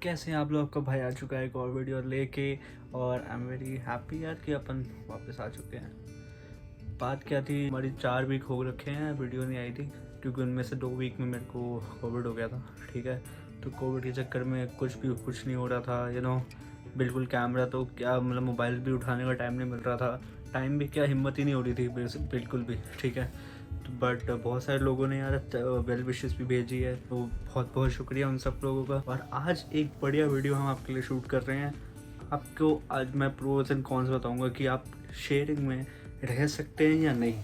कैसे हैं आप लोग। आपका भाई आ चुका है एक और वीडियो लेके और आई एम वेरी हैप्पी यार कि अपन वापस आ चुके हैं। बात क्या थी, हमारी 4 वीक हो रखे हैं, वीडियो नहीं आई थी क्योंकि उनमें से 2 वीक में मेरे को कोविड हो गया था। ठीक है, तो कोविड के चक्कर में कुछ नहीं हो रहा था बिल्कुल। कैमरा तो क्या मतलब, मोबाइल भी उठाने का टाइम नहीं मिल रहा था। टाइम भी क्या, हिम्मत ही नहीं हो रही थी बिल्कुल भी। ठीक है, तो बट बहुत सारे लोगों ने यार वेल विशेस भी भेजी है, तो बहुत बहुत शुक्रिया उन सब लोगों का। और आज एक बढ़िया वीडियो हम आपके लिए शूट कर रहे हैं। आपको आज मैं प्रोज एंड कॉन्स बताऊंगा कि आप शेयरिंग में रह सकते हैं या नहीं,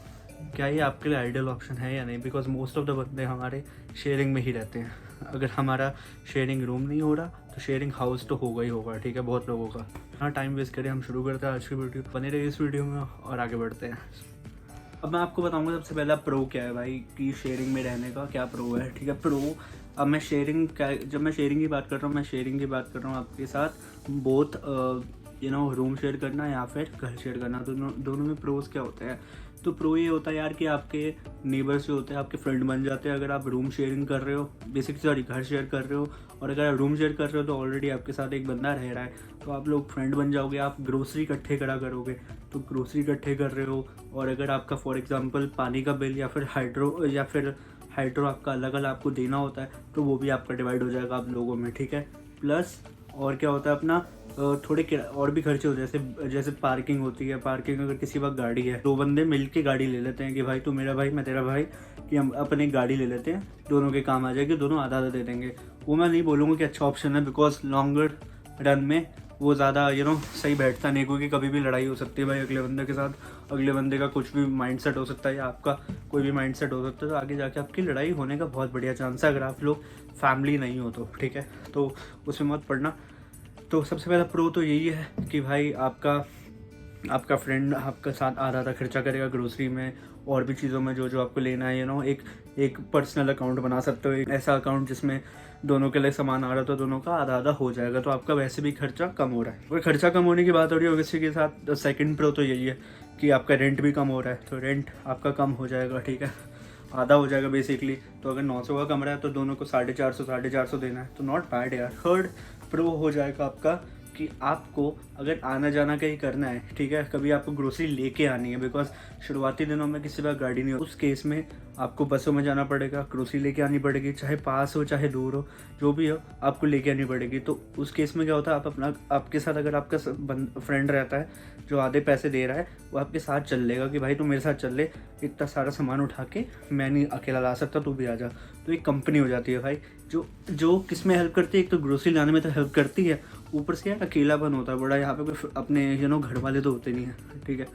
क्या ये आपके लिए आइडियल ऑप्शन है या नहीं। बिकॉज मोस्ट ऑफ द बंदे हमारे शेयरिंग में ही रहते हैं। अगर हमारा शेयरिंग रूम नहीं हो रहा तो शेयरिंग हाउस तो होगा ही होगा। ठीक है, बहुत लोगों का। हाँ, टाइम वेस्ट करें, हम शुरू करते हैं आज की वीडियो। बने रहिए इस वीडियो में और आगे बढ़ते हैं। अब मैं आपको बताऊंगा सबसे पहला प्रो क्या है भाई, कि शेयरिंग में रहने का क्या प्रो है। ठीक है, प्रो। अब मैं जब मैं शेयरिंग की बात कर रहा हूँ, मैं शेयरिंग की बात कर रहा हूँ आपके साथ बोथ रूम शेयर करना या फिर घर शेयर करना। दोनों में प्रोज क्या होते हैं। तो प्रो ये होता है यार कि आपके नेबर्स जो होते हैं आपके फ्रेंड बन जाते हैं अगर आप रूम शेयरिंग कर रहे हो, बेसिकली सॉरी घर शेयर कर रहे हो। और अगर आप रूम शेयर कर रहे हो तो ऑलरेडी आपके साथ एक बंदा रह रहा है, तो आप लोग फ्रेंड बन जाओगे। आप ग्रोसरी इकट्ठे करा करोगे, तो ग्रोसरी इकट्ठे कर रहे हो। और अगर आपका फॉर एग्जांपल पानी का बिल या फिर हाइड्रो आपका अलग अलग आपको देना होता है, तो वो भी आपका डिवाइड हो जाएगा आप लोगों में। ठीक है, प्लस और क्या होता है अपना थोड़े और भी खर्चे होते हैं, जैसे पार्किंग होती है। पार्किंग अगर किसी वक्त गाड़ी है, 2 बंदे मिलके गाड़ी ले लेते हैं कि भाई तू मेरा भाई मैं तेरा भाई, कि हम अपनी गाड़ी ले लेते हैं, दोनों के काम आ जाएगी, दोनों आधा आधा दे देंगे। वो मैं नहीं बोलूँगा कि अच्छा ऑप्शन है, बिकॉज लॉन्गर रन में वो ज़्यादा सही बैठता नहीं, क्योंकि कभी भी लड़ाई हो सकती है भाई अगले बंदे के साथ। अगले बंदे का कुछ भी माइंडसेट हो सकता है या आपका कोई भी माइंडसेट हो सकता है, तो आगे जाके आपकी लड़ाई होने का बहुत बढ़िया चांस है अगर आप लोग फैमिली नहीं हो तो। ठीक है, तो उसमें मत पड़ना। तो सबसे पहला प्रो तो यही है कि भाई आपका फ्रेंड आपका साथ आधा आधा खर्चा करेगा ग्रोसरी में और भी चीज़ों में जो जो आपको लेना है। एक पर्सनल अकाउंट बना सकते हो, एक ऐसा अकाउंट जिसमें दोनों के लिए सामान आ रहा है, तो दोनों का आधा आधा हो जाएगा, तो आपका वैसे भी खर्चा कम हो रहा है। और खर्चा कम होने की बात हो रही है इसी के साथ सेकंड प्रो तो यही है कि आपका रेंट भी कम हो रहा है, तो रेंट आपका कम हो जाएगा। ठीक है, आधा हो जाएगा बेसिकली। तो अगर 900 का कमरा है तो दोनों को 450 देना है, तो नॉट बैड यार। थर्ड प्रो हो जाएगा आपका कि आपको अगर आना जाना कहीं करना है, ठीक है, कभी आपको ग्रोसरी लेके आनी है, बिकॉज शुरुआती दिनों में किसी पास गाड़ी नहीं हो, उस केस में आपको बसों में जाना पड़ेगा, ग्रोसरी लेके आनी पड़ेगी, चाहे पास हो चाहे दूर हो, जो भी हो आपको लेके आनी पड़ेगी। तो उस केस में क्या होता है, आपके साथ अगर आपका फ्रेंड रहता है जो आधे पैसे दे रहा है, वो आपके साथ चल लेगा कि भाई तू मेरे साथ चल ले, इतना सारा सामान उठा के मैं नहीं अकेला ला सकता, तू भी आ जा। तो एक कंपनी हो जाती है भाई, जो किस में हेल्प करती है। एक तो ग्रोसरी लाने में तो हेल्प करती है, ऊपर से यार अकेलापन होता है बड़ा यहाँ पे। कोई अपने घर वाले तो होते नहीं हैं। ठीक है,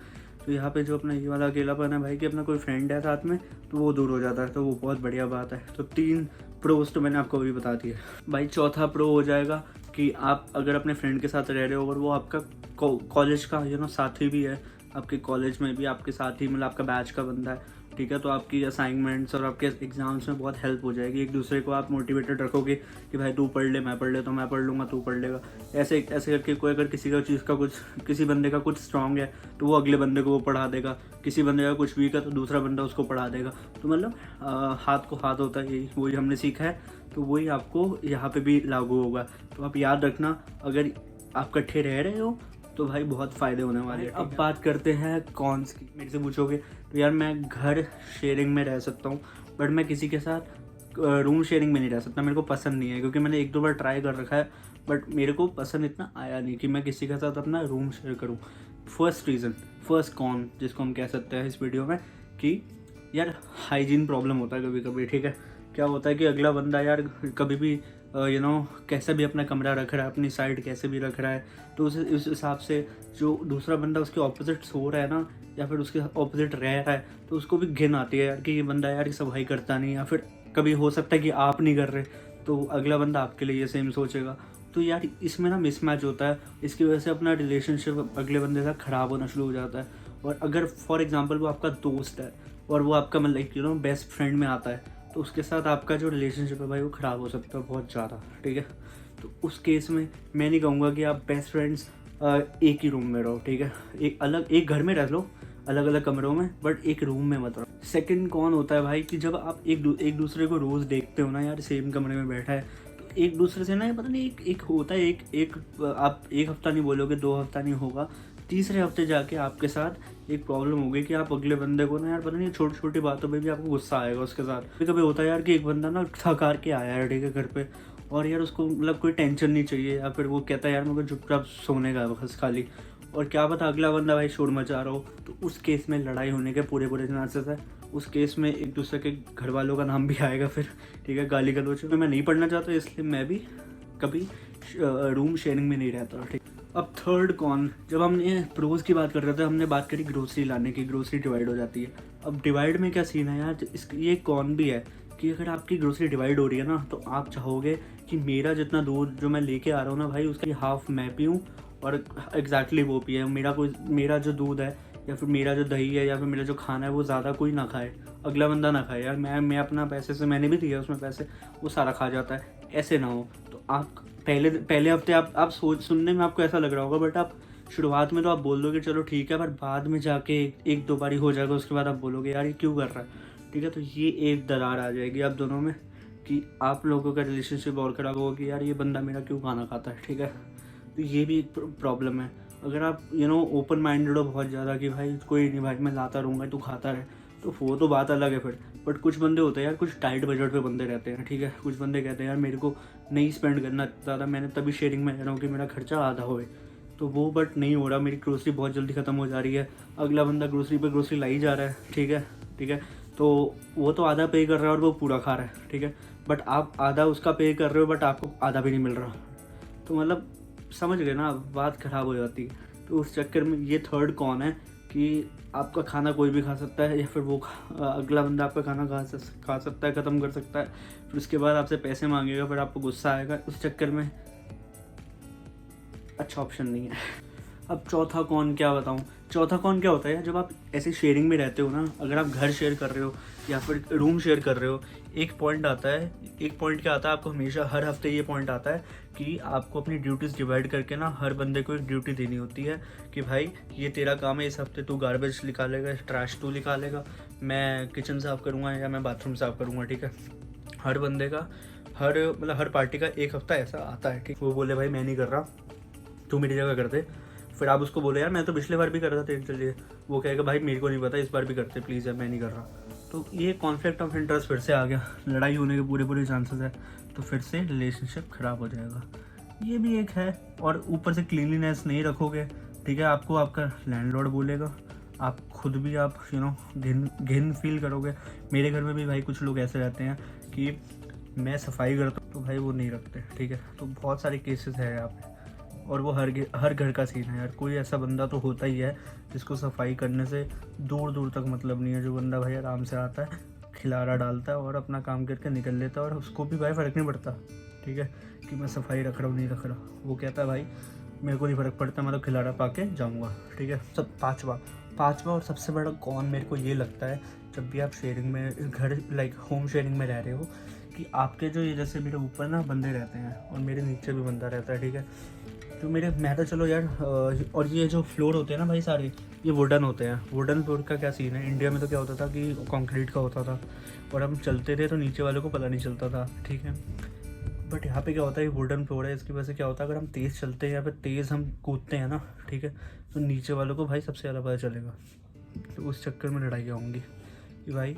तो यहाँ पे जो अपना ये वाला अकेलापन है भाई कि अपना कोई फ्रेंड है साथ में, तो वो दूर हो जाता है, तो वो बहुत बढ़िया बात है। तो 3 प्रोज तो मैंने आपको अभी बता दिए भाई। चौथा प्रो हो जाएगा कि आप अगर अपने फ्रेंड के साथ रह रहे हो और वो आपका कॉलेज का साथी भी है, आपके कॉलेज में भी आपके साथ ही मतलब आपका बैच का बंदा है, ठीक है, तो आपकी असाइनमेंट्स और आपके एग्जाम्स में बहुत हेल्प हो जाएगी। एक दूसरे को आप मोटिवेटेड रखोगे कि भाई तू पढ़ ले, मैं पढ़ ले, तो मैं पढ़ लूँगा, तू पढ़ लेगा। ऐसे ऐसे करके कोई अगर किसी बंदे का कुछ स्ट्रांग है तो वो अगले बंदे को वो पढ़ा देगा, किसी बंदे का कुछ वीक है तो दूसरा बंदा उसको पढ़ा देगा। तो मतलब हाथ को हाथ होता है, यही वही हमने सीखा है, तो वही आपको यहाँ पे भी लागू होगा। तो आप याद रखना, अगर आप इकट्ठे रह रहे हो तो भाई बहुत फ़ायदे होने वाले हैं। अब बात करते हैं कॉन्स की। मेरे से पूछोगे तो यार मैं घर शेयरिंग में रह सकता हूँ, बट मैं किसी के साथ रूम शेयरिंग में नहीं रह सकता। मेरे को पसंद नहीं है, क्योंकि मैंने 1-2 बार ट्राई कर रखा है, बट मेरे को पसंद इतना आया नहीं कि मैं किसी के साथ अपना रूम शेयर करूँ। फर्स्ट कॉन जिसको हम कह सकते हैं इस वीडियो में, कि यार हाइजीन प्रॉब्लम होता है कभी कभी। ठीक है, क्या होता है कि अगला बंदा यार कभी भी कैसे भी अपना कमरा रख रहा है, अपनी साइड कैसे भी रख रहा है, तो उस हिसाब से जो दूसरा बंदा उसके ऑपोजिट सो रहा है ना, या फिर उसके ऑपोजिट रह रहा है, तो उसको भी घिन आती है यार कि ये बंदा यार सफाई करता नहीं, या फिर कभी हो सकता है कि आप नहीं कर रहे तो अगला बंदा आपके लिए ये सेम सोचेगा। तो यार इसमें ना मिसमैच होता है, इसकी वजह से अपना रिलेशनशिप अगले बंदे का ख़राब होना शुरू हो जाता है। और अगर फॉर एग्जांपल वो आपका दोस्त है और वो आपका मतलब बेस्ट फ्रेंड में आता है, तो उसके साथ आपका जो रिलेशनशिप है भाई वो ख़राब हो सकता है बहुत ज़्यादा। ठीक है, तो उस केस में मैं नहीं कहूँगा कि आप बेस्ट फ्रेंड्स एक ही रूम में रहो। ठीक है, एक घर में रह लो, अलग अलग कमरों में, बट एक रूम में मत रहो। सेकंड कौन होता है भाई कि जब आप एक दूसरे को रोज़ देखते हो ना यार, सेम कमरे में बैठा है, तो एक दूसरे से ना, ये पता नहीं, एक होता है, एक आप एक हफ्ता नहीं बोलोगे, 2 हफ्ता नहीं होगा, तीसरे हफ्ते जाके आपके साथ एक प्रॉब्लम हो गई कि आप अगले बंदे को ना यार पता नहीं छोटी छोटी बातों पे भी आपको गुस्सा आएगा उसके साथ। कभी कभी होता है यार कि एक बंदा ना थक हार के आया है, ठीक है, घर पे, और यार उसको मतलब कोई टेंशन नहीं चाहिए, या फिर वो कहता है यार मेरे को चुपचाप सोने का बस खाली, और क्या पता अगला बंदा भाई शोर मचा रहा हो, तो उस केस में लड़ाई होने के पूरे चांसेस है। उस केस में एक दूसरे के घर वालों का नाम भी आएगा फिर, ठीक है, गाली गलौज में मैं नहीं पढ़ना चाहता, इसलिए मैं भी कभी रूम शेयरिंग में नहीं रहता, ठीक। अब थर्ड कॉन, जब हमने प्रोज की बात कर रहे थे, हमने बात करी ग्रोसरी लाने की, ग्रोसरी डिवाइड हो जाती है। अब डिवाइड में क्या सीन है यार, ये कॉन भी है कि अगर आपकी ग्रोसरी डिवाइड हो रही है ना, तो आप चाहोगे कि मेरा जितना दूध जो मैं लेके आ रहा हूँ ना भाई, उसकी हाफ मैं पीऊँ और एग्जैक्टली वो पिए, मेरा जो दूध है या फिर मेरा जो दही है या फिर मेरा जो खाना है वो ज़्यादा कोई ना खाए, अगला बंदा ना खाए। यार मैं अपना पैसे से, मैंने भी दिया उसमें पैसे, वो सारा खा जाता है, ऐसे ना हो। तो आप पहले हफ्ते आप सुनने में आपको ऐसा लग रहा होगा, बट आप शुरुआत में तो आप बोल दोगे चलो ठीक है, पर बाद में जाके एक दो बारी हो जाएगा, उसके बाद आप बोलोगे यार ये क्यों कर रहा है, ठीक है। तो ये एक दरार आ जाएगी आप दोनों में कि आप लोगों का रिलेशनशिप और ख़राब होगा कि यार ये बंदा मेरा क्यों खाना खाता है, ठीक है। तो ये भी एक प्रॉब्लम है। अगर आप ओपन माइंडेड हो बहुत ज़्यादा कि भाई कोई नहीं भाई मैं लाता रहूँगा, तू खाता रहे, तो वो तो बात अलग है फिर। बट कुछ बंदे होते हैं यार, कुछ टाइट बजट पे बंदे रहते हैं, ठीक है। कुछ बंदे कहते हैं यार मेरे को नहीं स्पेंड करना ज़्यादा, मैंने तभी शेयरिंग में रह रहा हूँ कि मेरा खर्चा आधा होए, तो वो बट नहीं हो रहा, मेरी ग्रोसरी बहुत जल्दी ख़त्म हो जा रही है, अगला बंदा ग्रोसरी पे ग्रोसरी लाई जा रहा है, ठीक है। तो वो तो आधा पे कर रहा है और वो पूरा खा रहा है, ठीक है। बट आप आधा उसका पे कर रहे हो, बट आपको आधा भी नहीं मिल रहा, तो मतलब समझ गए ना, बात ख़राब हो जाती है। तो उस चक्कर में ये थर्ड कॉन है कि आपका खाना कोई भी खा सकता है, या फिर वो अगला बंदा आपका खाना खा सकता है, ख़त्म कर सकता है, फिर उसके बाद आपसे पैसे मांगेगा, फिर आपको गुस्सा आएगा, उस चक्कर में अच्छा ऑप्शन नहीं है। अब चौथा कौन क्या बताऊँ, चौथा कौन क्या होता है, जब आप ऐसे शेयरिंग में रहते हो ना, अगर आप घर शेयर कर रहे हो या फिर रूम शेयर कर रहे हो, एक पॉइंट क्या आता है आपको हमेशा, हर हफ्ते ये पॉइंट आता है कि आपको अपनी ड्यूटीज़ डिवाइड करके ना हर बंदे को एक ड्यूटी देनी होती है कि भाई ये तेरा काम है, इस हफ्ते तू गार्बेज निकालेगा, ट्रैश तू निकालेगा, मैं किचन साफ़ करूँगा या मैं बाथरूम साफ़ करूँगा, ठीक है। हर बंदे का हर पार्टी का एक हफ्ता ऐसा आता है, ठीक। वो बोले भाई मैं नहीं कर रहा, तू मेरी जगह कर दे, फिर आप उसको बोले यार मैं तो पिछले बार भी कर रहा था चलिए, वो कहेगा भाई मेरे को नहीं पता, इस बार भी करते प्लीज़ यार, मैं नहीं कर रहा। तो ये कॉन्फ्लिक्ट ऑफ इंटरेस्ट फिर से आ गया, लड़ाई होने के पूरे चांसेस है, तो फिर से रिलेशनशिप ख़राब हो जाएगा, ये भी एक है। और ऊपर से क्लीनलीनेस नहीं रखोगे, ठीक है, आपको आपका लैंडलॉर्ड बोलेगा, आप खुद भी आप घिन फील करोगे। मेरे घर में भी भाई कुछ लोग ऐसे रहते हैं कि मैं सफाई करता हूँ तो भाई वो नहीं रखते, ठीक है। तो बहुत सारे केसेस है यहाँ पे, और वो हर घर का सीन है यार। कोई ऐसा बंदा तो होता ही है जिसको सफाई करने से दूर तक मतलब नहीं है, जो बंदा भाई आराम से आता है, खिलारा डालता है और अपना काम करके निकल लेता है, और उसको भी भाई फ़र्क नहीं पड़ता, ठीक है, कि मैं सफाई रख रहा हूँ नहीं रख रहा। वो कहता है भाई मेरे को नहीं फ़र्क पड़ता, मैं तो खिलारा पा के जाऊँगा, ठीक है। सब पाँचवा और सबसे बड़ा कौन मेरे को ये लगता है, जब भी आप शेयरिंग में घर होम शेयरिंग में रह रहे हो, कि आपके जो ये जैसे मेरे ऊपर ना बंदे रहते हैं और मेरे नीचे भी बंदा रहता है, ठीक है। तो मैं तो चलो यार, और ये जो फ्लोर होते हैं ना भाई सारे, ये वुडन होते हैं। वुडन फ्लोर का क्या सीन है, इंडिया में तो क्या होता था कि कंक्रीट का होता था और हम चलते थे तो नीचे वालों को पता नहीं चलता था, ठीक है। बट यहाँ पे क्या होता है, वुडन फ्लोर है, इसकी वजह से क्या होता है, अगर हम तेज़ चलते हैं या फिर तेज़ हम कूदते हैं ना, ठीक है, तो नीचे वालों को भाई सबसे ज़्यादा पता चलेगा। तो उस चक्कर में लड़ाई होंगी कि भाई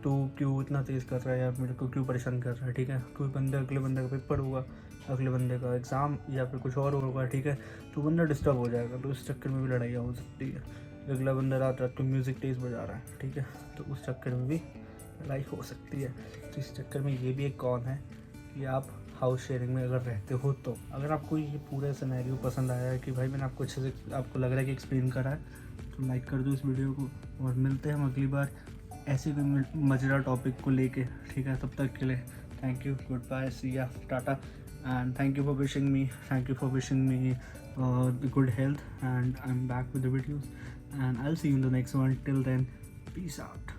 तू क्यों इतना तेज़ कर रहा है, या मेरे को क्यों परेशान कर रहा है, ठीक है। कोई बंदा अगले बंदे का पेपर होगा, अगले बंदे का एग्ज़ाम या फिर कुछ और होगा, ठीक है, तो बंदा डिस्टर्ब हो जाएगा, तो उस चक्कर में भी लड़ाइयाँ हो सकती है। अगला बंदा रात को म्यूज़िक तेज़ बजा रहा है, ठीक है, तो उस चक्कर में भी लड़ाई हो सकती है। तो इस चक्कर में ये भी एक कौन है कि आप हाउस शेयरिंग में अगर रहते हो, तो अगर आपको ये पूरा सिनेरियो पसंद आया है कि भाई मैंने आपको अच्छे से आपको लग रहा है कि एक्सप्लेन करा है, तो लाइक कर दो इस वीडियो को, और मिलते हैं हम अगली बार ऐसे कोई मजेदार टॉपिक को लेके, ठीक है। तब तक के लिए थैंक यू, गुड बाय, सी या, Tata, and thank you for wishing me good health, and I'm back with the videos, and I'll see you in the next one. Till then, peace out.